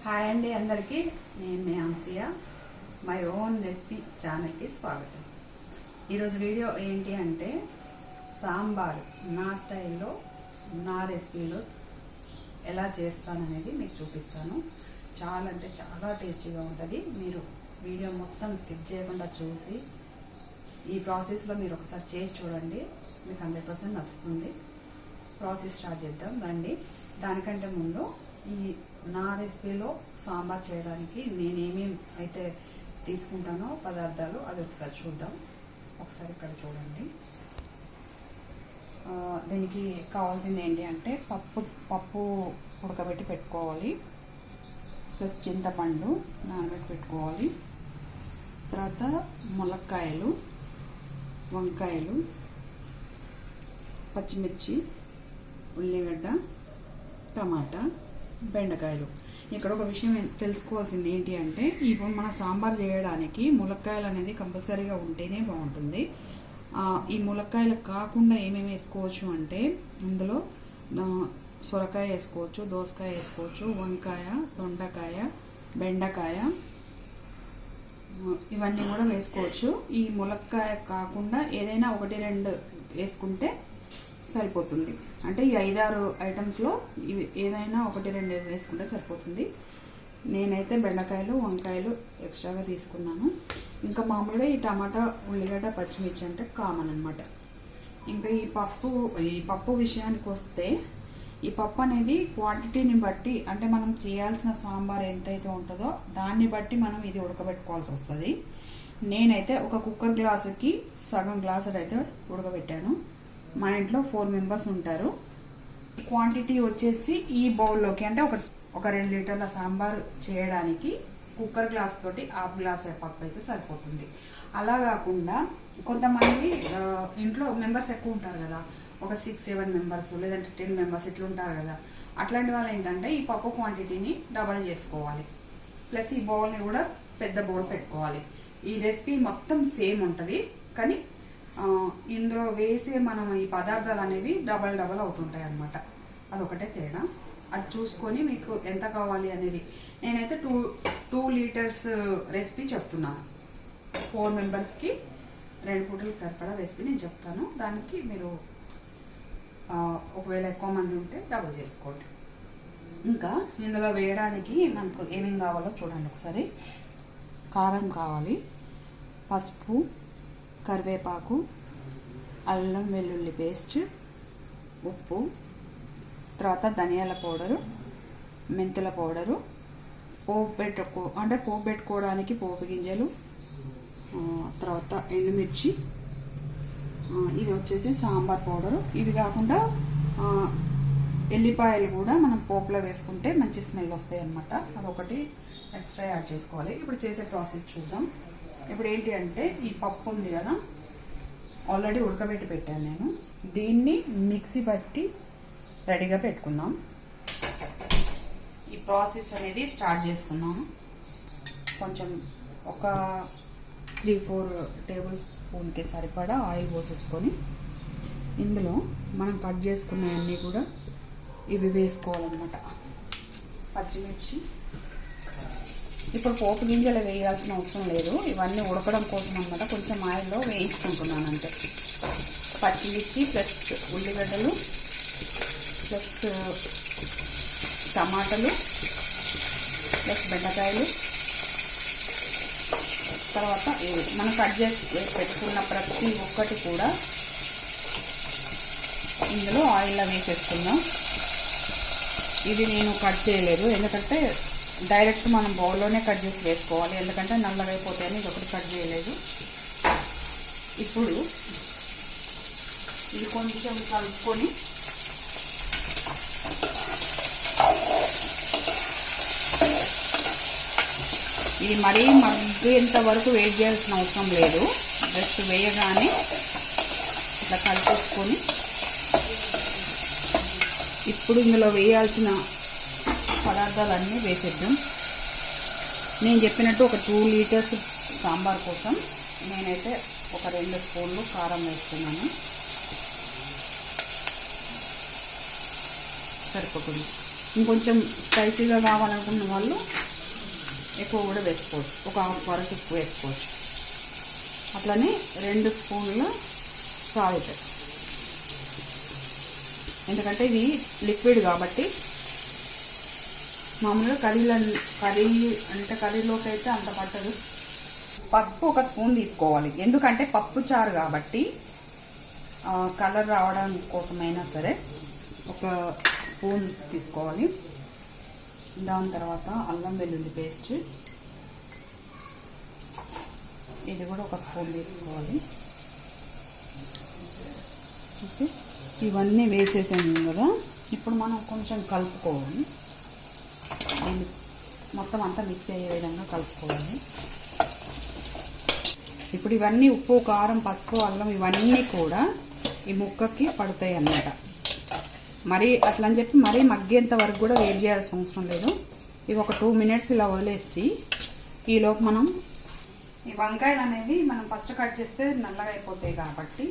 Hi అండి అందరికీ, నేను మీ ఆన్సియా. మై ఓన్ రెసిపీ ఛానల్కి స్వాగతం. ఈరోజు వీడియో ఏంటి అంటే సాంబార్ నా స్టైల్లో నా రెసిపీలో ఎలా చేస్తాననేది మీకు చూపిస్తాను. చాలా అంటే చాలా టేస్టీగా ఉంటుంది. మీరు వీడియో మొత్తం స్కిప్ చేయకుండా చూసి ఈ ప్రాసెస్లో మీరు ఒకసారి చేసి చూడండి, మీకు 100% నచ్చుతుంది. ప్రాసెస్ స్టార్ట్ చేద్దాం రండి. దానికంటే ముందు ఈ నా రెసిపీలో సాంబార్ చేయడానికి నేనేమేమి అయితే తీసుకుంటానో పదార్థాలు అది ఒకసారి చూద్దాం. ఒకసారి ఇక్కడ చూడండి. దీనికి కావాల్సింది ఏంటి అంటే పప్పు ఉడకబెట్టి పెట్టుకోవాలి, ప్లస్ చింతపండు నానబెట్టి పెట్టుకోవాలి, తర్వాత ములక్కాయలు, వంకాయలు, పచ్చిమిర్చి, ఉల్లిగడ్డ, టమాటా, బెండకాయలు. ఇక్కడ ఒక విషయం తెలుసుకోవాల్సింది ఏంటి అంటే ఇప్పుడు మన సాంబార్ చేయడానికి ములక్కాయలు అనేది కంపల్సరీగా ఉంటేనే బాగుంటుంది. ఈ ములక్కాయలు కాకుండా ఏమేమి వేసుకోవచ్చు అంటే ఇందులో సొరకాయ వేసుకోవచ్చు, దోసకాయ వేసుకోవచ్చు, వంకాయ, దొండకాయ, బెండకాయ ఇవన్నీ కూడా వేసుకోవచ్చు. ఈ ములక్కాయ కాకుండా ఏదైనా 1-2 వేసుకుంటే సరిపోతుంది. అంటే ఈ 5-6 ఐటమ్స్లో ఇవి ఏదైనా 1-2 వేసుకుంటే సరిపోతుంది. నేనైతే బెండకాయలు, వంకాయలు ఎక్స్ట్రాగా తీసుకున్నాను. ఇంకా మామూలుగా ఈ టమాటా, ఉల్లిగడ్డ, పచ్చిమిర్చి అంటే కామన్ అనమాట. ఇంకా ఈ పప్పు విషయానికి వస్తే ఈ పప్పు అనేది క్వాంటిటీని బట్టి, అంటే మనం చేయాల్సిన సాంబార్ ఎంతైతే ఉంటుందో దాన్ని బట్టి మనం ఇది ఉడకబెట్టుకోవాల్సి వస్తుంది. నేనైతే ఒక కుక్కర్ గ్లాసుకి సగం గ్లాసు అయితే ఉడకబెట్టాను. మా ఇంట్లో 4 మెంబర్స్ ఉంటారు. క్వాంటిటీ వచ్చేసి ఈ బౌల్లోకి అంటే ఒక 2 లీటర్ల సాంబార్ చేయడానికి కుక్కర్ గ్లాస్ తోటి 1/2 గ్లాస్ పప్పు అయితే సరిపోతుంది. అలా కాకుండా కొంతమంది ఇంట్లో మెంబర్స్ ఎక్కువ ఉంటారు కదా, ఒక 6-7 మెంబర్స్ లేదంటే 10 మెంబర్స్ ఇట్లా ఉంటారు కదా. అట్లాంటి వాళ్ళు ఏంటంటే ఈ పప్పు క్వాంటిటీని డబల్ చేసుకోవాలి, ప్లస్ ఈ బౌల్ని కూడా పెద్ద బౌల్ పెట్టుకోవాలి. ఈ రెసిపీ మొత్తం సేమ్ ఉంటుంది, కానీ ఇందులో వేసే మనం ఈ పదార్థాలు అనేవి డబల్ అవుతుంటాయి అన్నమాట. అదొకటే తేడా. అది చూసుకొని మీకు ఎంత కావాలి అనేది. నేనైతే 2 లీటర్స్ రెసిపీ చెప్తున్నాను. 4 మెంబర్స్కి 2 పూటలకు సరిపడా రెసిపీ నేను చెప్తాను. దానికి మీరు ఒకవేళ ఎక్కువ మంది ఉంటే డబుల్ చేసుకోండి. ఇంకా ఇందులో వేయడానికి మనకు ఏమేమి కావాలో చూడండి ఒకసారి. కారం కావాలి, పసుపు, కరివేపాకు, అల్లం వెల్లుల్లి పేస్ట్, ఉప్పు, తర్వాత ధనియాల పౌడరు, మెంతుల పౌడరు, పోపు పెట్టుకోవడానికి పోపు గింజలు, తర్వాత ఎండుమిర్చి, ఇది వచ్చేసి సాంబార్ పౌడరు. ఇవి కాకుండా ఎల్లిపాయలు కూడా మనం పోపులో వేసుకుంటే మంచి స్మెల్ వస్తాయి అన్నమాట. అదొకటి ఎక్స్ట్రా యాడ్ చేసుకోవాలి. ఇప్పుడు చేసే ప్రాసెస్ చూద్దాం. ఇప్పుడు ఏంటి అంటే ఈ పప్పు ఉంది కదా, ఆల్రెడీ ఉడకబెట్టి పెట్టాను నేను. దీన్ని మిక్సీ పట్టి రెడీగా పెట్టుకుందాం. ఈ ప్రాసెస్ అనేది స్టార్ట్ చేస్తున్నాను. కొంచెం ఒక 3-4 టేబుల్ స్పూన్కి సరిపడా ఆయిల్ పోసేసుకొని ఇందులో మనం కట్ చేసుకున్నవన్నీ కూడా ఇవి వేసుకోవాలన్నమాట. పచ్చిమిర్చి, ఇప్పుడు పోపు గింజలు వేయాల్సిన అవసరం లేదు, ఇవన్నీ ఉడకడం కోసం అన్నమాట. కొంచెం ఆయిల్లో వేయించుకుంటున్నాను అంతే. పచ్చిమిర్చి ప్లస్ ఉల్లిగడ్డలు ప్లస్ టమాటాలు ప్లస్ బెండకాయలు, తర్వాత మనం కట్ చేసి పెట్టుకున్న ప్రతి ఒక్కటి కూడా ఇందులో ఆయిల్లో వేసేసుకుందాం. ఇది నేను కట్ చేయలేదు, ఎందుకంటే డైరెక్ట్ మనం బౌల్లోనే కట్ చేసి వేసుకోవాలి, ఎందుకంటే నల్లగా అయిపోతాయని ఇది ఒకటి కట్ చేయలేదు. ఇప్పుడు ఇది కొంచెం కలుపుకొని ఇది మరీ మగ్గేంత వరకు వెయిట్ చేయాల్సిన అవసరం లేదు. జస్ట్ వేయగానే ఇట్లా కలిపేసుకొని ఇప్పుడు ఇందులో వేయాల్సిన పదార్థాలన్నీ వేసేద్దాం. నేను చెప్పినట్టు ఒక 2 లీటర్స్ సాంబార్ కోసం నేనైతే ఒక 2 స్పూన్లు కారం వేస్తున్నాను, సరిపోతుంది. ఇంకొంచెం స్పైసీగా కావాలనుకున్న వాళ్ళు ఎక్కువ కూడా వేసుకోవచ్చు, ఒక హాఫ్ వరకు ఎక్కువ వేసుకోవచ్చు. అట్లనే 2 స్పూన్ల సాల్ట్, ఎందుకంటే ఇది లిక్విడ్ కాబట్టి మామూలుగా కర్రీలోకి అయితే అంత పట్టదు. పసుపు 1 స్పూన్ తీసుకోవాలి, ఎందుకంటే పప్పు చారు కాబట్టి కలర్ రావడం కోసమైనా సరే 1 స్పూన్ తీసుకోవాలి. దాని తర్వాత అల్లం వెల్లుల్లి పేస్ట్, ఇది కూడా 1 స్పూన్ తీసుకోవాలి. ఓకే, ఇవన్నీ వేసేసాము కదా. ఇప్పుడు మనం కొంచెం కలుపుకోవాలి, దీన్ని మొత్తం అంతా మిక్స్ అయ్యే విధంగా కలుపుకోవాలి. ఇప్పుడు ఇవన్నీ ఉప్పు, కారం, పసుపు, అల్లం ఇవన్నీ కూడా ఈ ముక్కకి పడతాయి అన్నమాట. మరి అట్లా అని చెప్పి మరీ మగ్గేంత వరకు కూడా వెయిట్ చేయాల్సిన అవసరం లేదు. ఇవి ఒక 2 మినిట్స్ ఇలా వదిలేసి ఈలోపు మనం ఈ వంకాయలు అనేది మనం ఫస్ట్ కట్ చేస్తే నల్లగా అయిపోతాయి కాబట్టి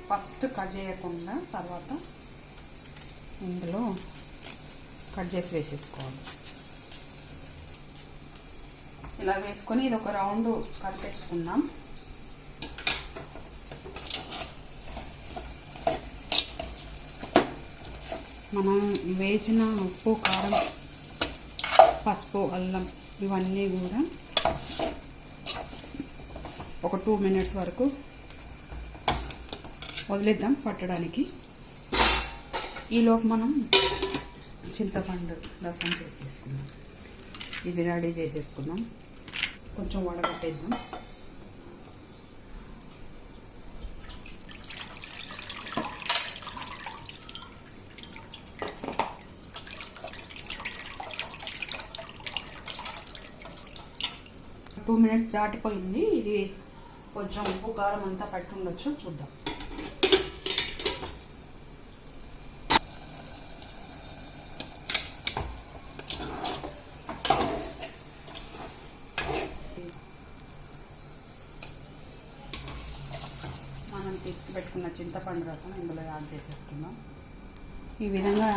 ఫస్ట్ కట్ చేయకుండా తర్వాత ఇందులో కట్ చేసి వేసేసుకోవాలి. ఇలా వేసుకొని ఇది ఒక రౌండ్ కలిపేసుకుందాం. మనం వేసిన ఉప్పు, కారం, పసుపు, అల్లం ఇవన్నీ కూడా ఒక 2 మినిట్స్ వరకు వదిలేద్దాం పట్టడానికి. ఈలోపు మనం చింతపండు రసం చేసేసుకుందాం. ఇది రెడీ చేసేసుకుందాం. కొంచెం వడగట్టేద్దాం. టూ మినిట్స్ దాటిపోయింది. ఇది కొంచెం ఉప్పు, కారం అంతా పట్టి ఉండొచ్చు, చూద్దాం. మనం తీసుకు పెట్టుకున్న చింతపండు రసం ఇందులో యాడ్ చేసేసుకుందాం. ఈ విధంగా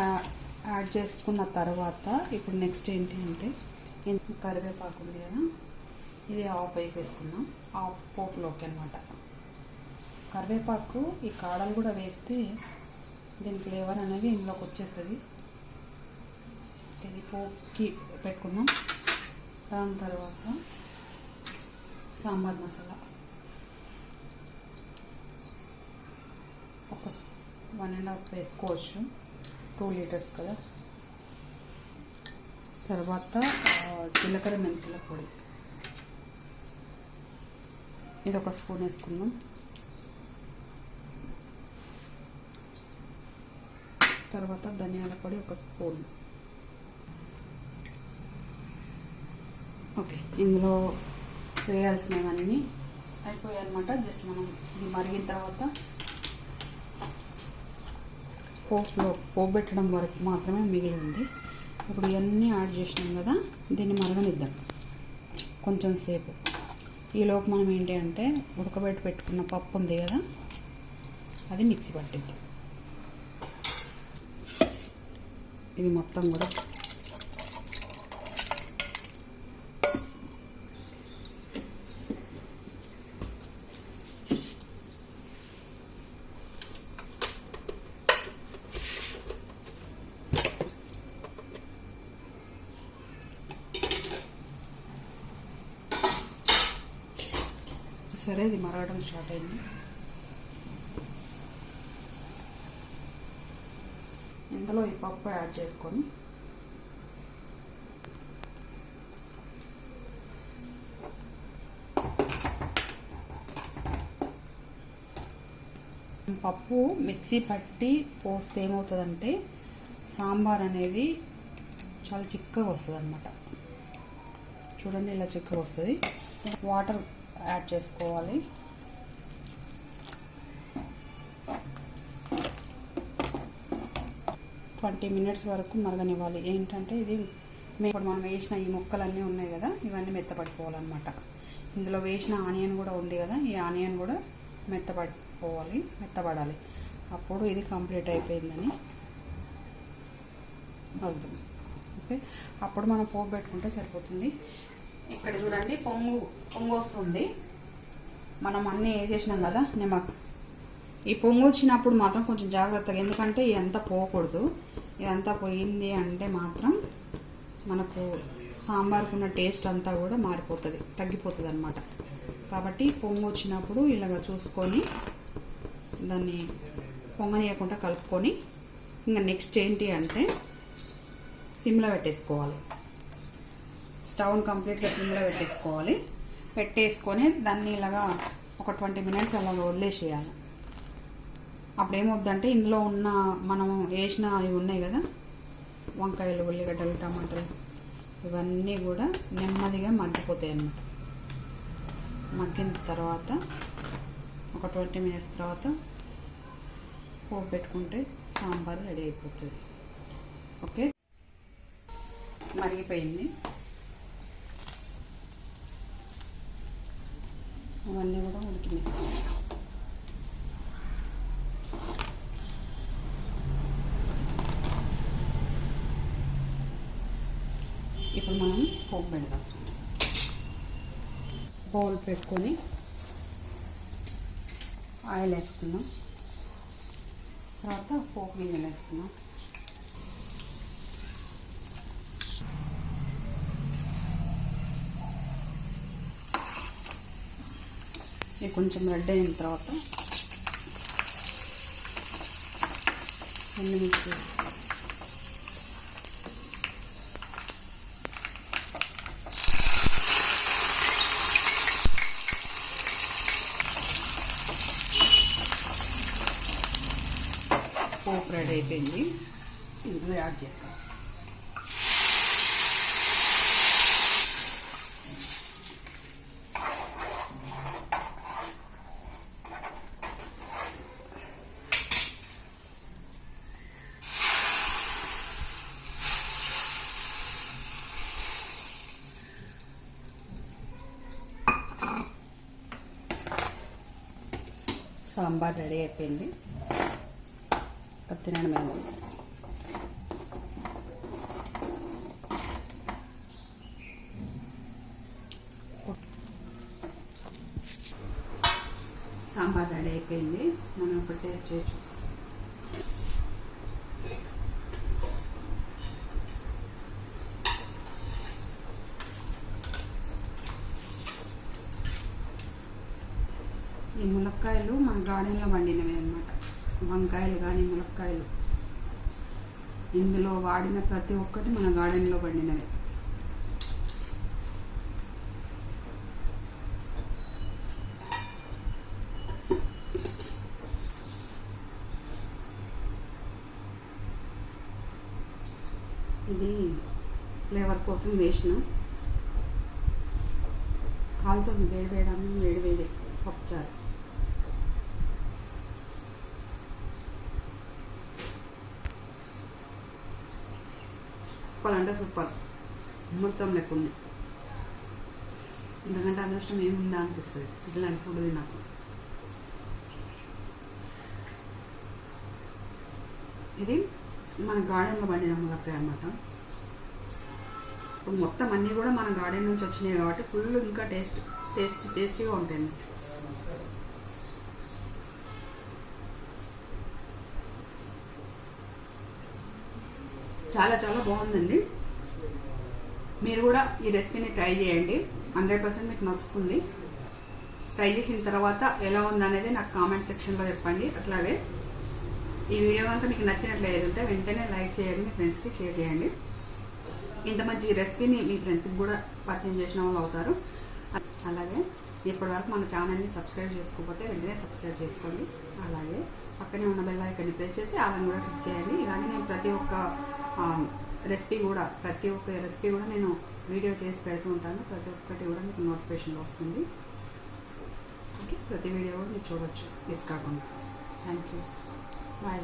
యాడ్ చేసుకున్న తర్వాత ఇప్పుడు నెక్స్ట్ ఏంటి అంటే కరివేపాకు ఉంది కదా, ఇది ఆఫ్ వేసేసుకుందాం. ఆఫ్ పోపులోకి అనమాట. కరివేపాకు ఈ కాడలు కూడా వేస్తే దీని ఫ్లేవర్ అనేది ఇందులోకి వచ్చేస్తుంది. ఇది పోపుకి పెట్టుకుందాం. దాని తర్వాత సాంబార్ మసాలా ఒక 1.5 వేసుకోవచ్చు, 2 లీటర్స్ కదా. తర్వాత జీలకర్ర మెంతుల పొడి, ఇది 1 స్పూన్ వేసుకుందాం. తర్వాత ధనియాల పొడి 1 స్పూన్. ఓకే, ఇందులో వేయాల్సినవన్నీ అయిపోయాయి అనమాట. జస్ట్ మనం ఇది మరిగిన తర్వాత పోపు పెట్టడం వరకు మాత్రమే మిగిలి ఉంది. ఇప్పుడు ఇవన్నీ యాడ్ చేసినాం కదా, దీన్ని మరగనిద్దాం కొంచెం సేపు. ఈలోపు మనం ఏంటి అంటే ఉడకబెట్టి పెట్టుకున్న పప్పు ఉంది కదా, అది మిక్సీ పట్టిద్దాం. ఇది మొత్తం కూడా సరే, ఇది మరగడం స్టార్ట్ అయింది. ఇందులో ఈ పప్పు యాడ్ చేసుకొని పప్పు మిక్సీ పట్టి పోస్తే ఏమవుతుందంటే సాంబార్ అనేది చాలా చిక్కగా వస్తుంది అన్నమాట. చూడండి, ఇలా చిక్కగా వస్తుంది. వాటర్ యాడ్ చేసుకోవాలి. ట్వంటీ మినిట్స్ వరకు మరగనివ్వాలి. ఏంటంటే ఇది ఇప్పుడు మనం వేసిన ఈ ముక్కలన్నీ ఉన్నాయి కదా, ఇవన్నీ మెత్తపడిపోవాలన్నమాట. ఇందులో వేసిన ఆనియన్ కూడా ఉంది కదా, ఈ ఆనియన్ కూడా మెత్తపడాలి. అప్పుడు ఇది కంప్లీట్ అయిపోయిందని వద్దు. ఓకే, అప్పుడు మనం పోపు పెట్టుకుంటే సరిపోతుంది. ఇక్కడ చూడండి పొంగు వస్తుంది. మనం అన్నీ వేసేసినాం కదా నిమ్మకు. ఈ పొంగు వచ్చినప్పుడు మాత్రం కొంచెం జాగ్రత్తగా, ఎందుకంటే ఇదంతా పోకూడదు. ఇదంతా పోయింది అంటే మాత్రం మనకు సాంబార్కున్న టేస్ట్ అంతా కూడా మారిపోతుంది, తగ్గిపోతుంది అన్నమాట. కాబట్టి పొంగు వచ్చినప్పుడు ఇలాగ చూసుకొని దాన్ని పొంగనీయకుండా కలుపుకొని, ఇంకా నెక్స్ట్ ఏంటి అంటే సిమ్లో పెట్టేసుకోవాలి. స్టవ్ని కంప్లీట్గా సిమ్లో పెట్టేసుకొని దాన్ని ఇలాగా ఒక 20 మినిట్స్ అలాగ వదిలేసేయాలి. అప్పుడు ఏమవుద్దంటే ఇందులో ఉన్న మనం వేసిన ఇవి ఉన్నాయి కదా, వంకాయలు, ఉల్లిగడ్డలు, టమాటాలు, ఇవన్నీ కూడా నెమ్మదిగా మగ్గిపోతాయి అన్నమాట. మగ్గిన తర్వాత ఒక 20 మినిట్స్ తర్వాత పోపు పెట్టుకుంటే సాంబార్ రెడీ అయిపోతుంది. ఓకే, మరిగిపోయింది. అవన్నీ కూడా ఉడికినాయి. ఇప్పుడు మనం పోపు పెడదాం. బౌల్ పెట్టుకొని ఆయిల్ వేసుకుందాం. తర్వాత పోపు గింజలు వేసుకుందాం. ఇది కొంచెం రెడ్ అయిన తర్వాత ఎండుమిర్చి, పోపు రెడీ అయిపోయింది. ఇందులో యాడ్ చేద్దాం. సాంబార్ రెడీ అయిపోయింది. తినడమే. సాంబార్ రెడీ అయిపోయింది. మనం ఇప్పుడు టేస్ట్ చేయొచ్చు. ఈ ములక్కాయలు మన గార్డెన్లో పండినవి అన్నమాట. వంకాయలు కానీ ములక్కాయలు, ఇందులో వాడిన ప్రతి ఒక్కటి మన గార్డెన్లో పండినవి. ఇది ఫ్లేవర్ కోసం వేసిన కాలుతుంది. వేడి పప్పుచారు. చెప్పాలంటే సూపర్, అమృతం లేకుండా. ఎందుకంటే అదృష్టం ఏముందా అనిపిస్తుంది ఇట్లాంటి ఫుడ్ తిన్నాక. ఇది మన గార్డెన్లో పండిన ములక్కాయ అన్నమాట. ఇప్పుడు మొత్తం అన్నీ కూడా మన గార్డెన్ నుంచి వచ్చినాయి కాబట్టి ఫుల్ ఇంకా టేస్టీగా ఉంటుంది. చాలా బాగుందండి. మీరు కూడా ఈ రెసిపీని ట్రై చేయండి. 100% మీకు నచ్చుతుంది. ట్రై చేసిన తర్వాత ఎలా ఉందనేది నాకు కామెంట్ సెక్షన్లో చెప్పండి. అట్లాగే ఈ వీడియో కనుక మీకు నచ్చినట్లయితే ఉంటే వెంటనే లైక్ చేయండి, మీ ఫ్రెండ్స్కి షేర్ చేయండి. ఇంత మంచి రెసిపీని మీ ఫ్రెండ్స్కి కూడా పరిచయం చేసిన వాళ్ళు అవుతారు. అలాగే ఇప్పటివరకు మన ఛానల్ని సబ్స్క్రైబ్ చేసుకోకపోతే వెంటనే సబ్స్క్రైబ్ చేసుకోండి. అలాగే పక్కనే ఉన్న బెల్ ఐకాన్ని ప్రెస్ చేసి ఆలని కూడా క్లిక్ చేయండి. ఇలాగే నేను ప్రతి ఒక్క రెసిపీ కూడా నేను వీడియో చేసి పెడుతూ ఉంటాను. ప్రతి ఒక్కటి కూడా మీకు నోటిఫికేషన్లో వస్తుంది. ఓకే, ప్రతి వీడియో కూడా మీరు చూడవచ్చు మిస్ కాకుండా. Thank you. బాయ్.